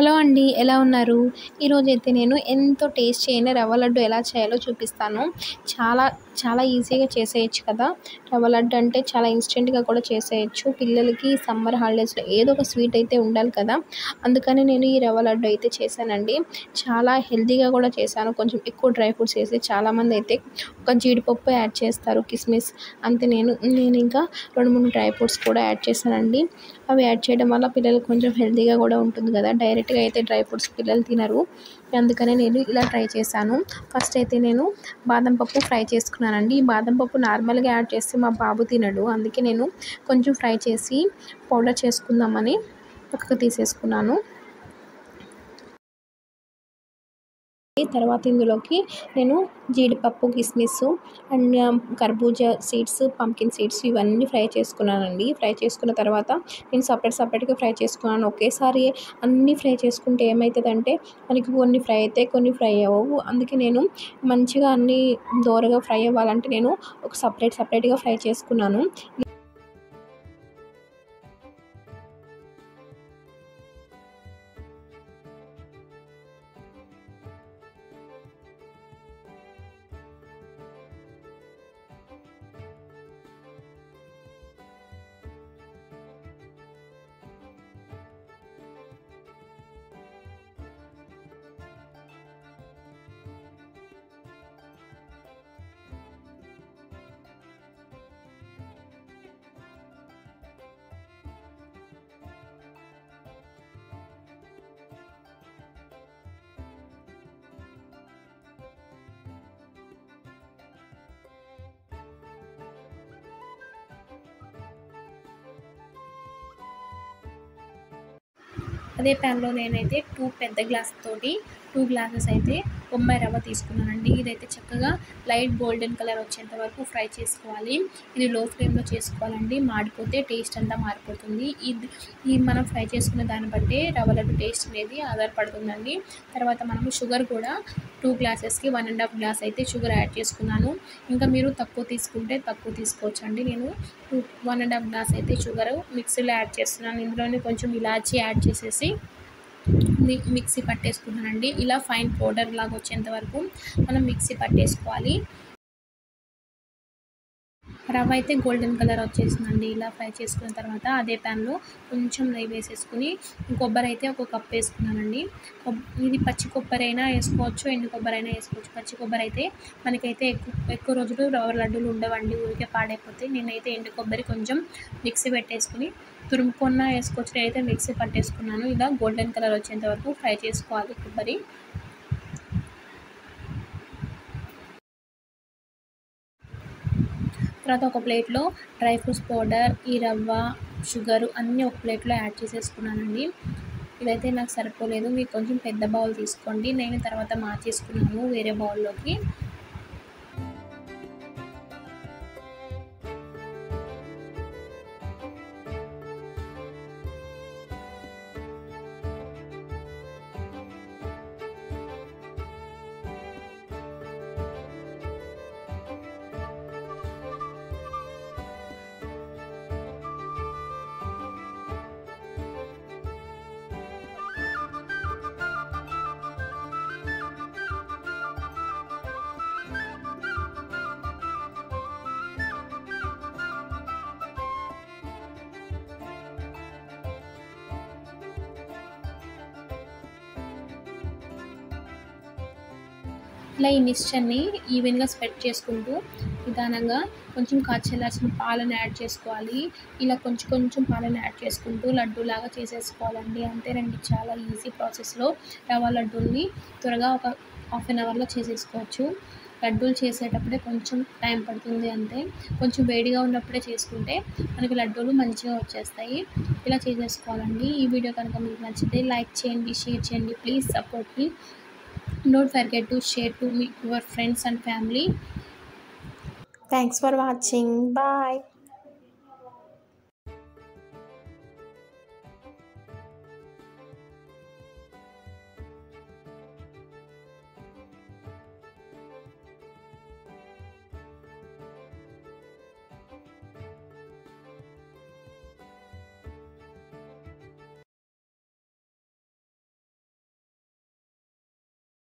Hello అండి. ఎలా ఉన్నారు? ఈరోజైతే నేను ఎంతో టేస్టీ అయిన రవ్వ లడ్డు ఎలా చేయాలో చూపిస్తాను. చాలా చాలా ఈజీగా చేసేయొచ్చు కదా! రవ్వ లడ్డు అంటే చాలా ఇన్‌స్టెంట్‌గా కూడా చేసేయొచ్చు. పిల్లలకి సమ్మర్ హాలిడేస్‌లో ఏదో ఒక స్వీట్ అయితే ఉండాలి కదా! అందుకని నేను ఈ రవ్వ లడ్డు అయితే చేశానండి. చాలా హెల్తీగా కూడా చేశాను. కొంచెం ఎక్కువ డ్రై ఫ్రూట్స్ ఏసి చాలామందైతే ఒక జీడిపప్పు యాడ్ చేస్తారు, కిస్మిస్. అంతే నేనింకా 2, 3 డ్రై ఫ్రూట్స్ కూడా యాడ్ చేశానండి. అవి యాడ్ చేయడం వల్ల పిల్లలకి కొంచెం హెల్తీగా కూడా ఉంటుంది కదా! డైరెక్ట్‌గా అయితే డ్రై ఫ్రూట్స్ పిల్లలు తినరు. అందుకనే నేను ఇలా ట్రై చేశాను. ఫస్ట్ అయితే నేను బాదం పప్పు ఫ్రై చేసుకున్నానండి. ఈ బాదం పప్పు నార్మల్‌గా యాడ్ చేస్తే మా బాబు తినడు. అందుకే నేను కొంచెం ఫ్రై చేసి పౌడర్ చేసుకుందామని పక్కకు తీసేసుకున్నాను. తర్వాత ఇందులోకి నేను జీడిపప్పు, కిస్మిస్ అండ్ కర్బూజా సీడ్స్, పంకిన్ సీడ్స్ ఇవన్నీ ఫ్రై చేసుకున్నానండి. ఫ్రై చేసుకున్న తర్వాత నేను సెపరేట్‌గా ఫ్రై చేసుకున్నాను. ఒకేసారి అన్నీ ఫ్రై చేసుకుంటే ఏమైతదంటే మనకి కొన్ని ఫ్రై అయితాయి, కొన్ని ఫ్రై అవ్వవు. అందుకే నేను మంచిగా అన్నీ దోరగా ఫ్రై అవ్వాలంటే నేను ఒక సెపరేట్‌గా ఫ్రై చేసుకున్నాను. అదే ప్యాన్లో నేనైతే 2 పెద్ద గ్లాస్ తోటి 2 గ్లాసెస్ అయితే బొంబాయి రవ్వ తీసుకున్నానండి. ఇదైతే చక్కగా లైట్ గోల్డెన్ కలర్ వచ్చేంత వరకు ఫ్రై చేసుకోవాలి. ఇది లో ఫ్లేమ్లో చేసుకోవాలండి. మాడిపోతే టేస్ట్ అంతా మారిపోతుంది. ఈ మనం ఫ్రై చేసుకున్న దాన్ని బట్టే రవ్వ లడ్డు టేస్ట్ అనేది ఆధారపడుతుందండి. తర్వాత మనము షుగర్ కూడా 2 గ్లాసెస్కి 1½ గ్లాస్ అయితే షుగర్ యాడ్ చేసుకున్నాను. ఇంకా మీరు తక్కువ తీసుకుంటే తక్కువ తీసుకోవచ్చండి. నేను 1½ గ్లాస్ అయితే షుగర్ మిక్సీలో యాడ్ చేస్తున్నాను. ఇందులోనే కొంచెం ఇలాచీ యాడ్ చేసేసి మిక్సీ పట్టేసుకున్నానండి. ఇలా ఫైన్ పౌడర్ లాగా వచ్చేంత వరకు మనం మిక్సీ పట్టేసుకోవాలి. రవ్వ అయితే గోల్డెన్ కలర్ వచ్చేసిందండి. ఇలా ఫ్రై చేసుకున్న తర్వాత అదే ప్యాన్లో కొంచెం నెయ్యి వేసేసుకుని కొబ్బరి అయితే ఒక కప్ వేసుకున్నానండి. ఇది పచ్చి కొబ్బరి అయినా వేసుకోవచ్చు, ఎండు కొబ్బరి అయినా వేసుకోవచ్చు. పచ్చి కొబ్బరి అయితే మనకైతే ఎక్కువ రోజులు రవ్వ లడ్డూలు ఉండవండి, ఊరికే పాడైపోతాయి. నేనైతే ఎండు కొబ్బరి కొంచెం మిక్సీ పెట్టేసుకుని తురుముకొన్నా వేసుకోవచ్చు, నేనైతే మిక్సీ పట్టేసుకున్నాను. ఇలా గోల్డెన్ కలర్ వచ్చేంత వరకు ఫ్రై చేసుకోవాలి కొబ్బరి. తర్వాత ఒక ప్లేట్లో డ్రై ఫ్రూట్స్ పౌడర్, ఈ రవ్వ, షుగరు అన్నీ ఒక ప్లేట్లో యాడ్ చేసేసుకున్నానండి. ఇదైతే నాకు సరిపోలేదు. మీరు కొంచెం పెద్ద బౌల్ తీసుకోండి. నేను తర్వాత మార్చేసుకున్నాను వేరే బౌల్లోకి. ఇలా ఈ మిక్స్చర్ని ఈవెన్గా స్ప్రెడ్ చేసుకుంటూ నిదానంగా కొంచెం చల్లార్చిన పాలను యాడ్ చేసుకోవాలి. ఇలా కొంచెం పాలను యాడ్ చేసుకుంటూ లడ్డూలాగా చేసేసుకోవాలండి. అంతేనండి, చాలా ఈజీ ప్రాసెస్లో రవ్వ లడ్డూల్ని త్వరగా ఒక ½ అన్ అవర్లో చేసేసుకోవచ్చు. లడ్డూలు చేసేటప్పుడే కొంచెం టైం పడుతుంది అంతే. కొంచెం వేడిగా ఉన్నప్పుడే చేసుకుంటే మనకి లడ్డూలు మంచిగా వచ్చేస్తాయి. ఇలా చేసేసుకోవాలండి. ఈ వీడియో కనుక మీకు నచ్చితే లైక్ చేయండి, షేర్ చేయండి. Please support me. Don't forget to share to your friends and family. Thanks for watching. Bye.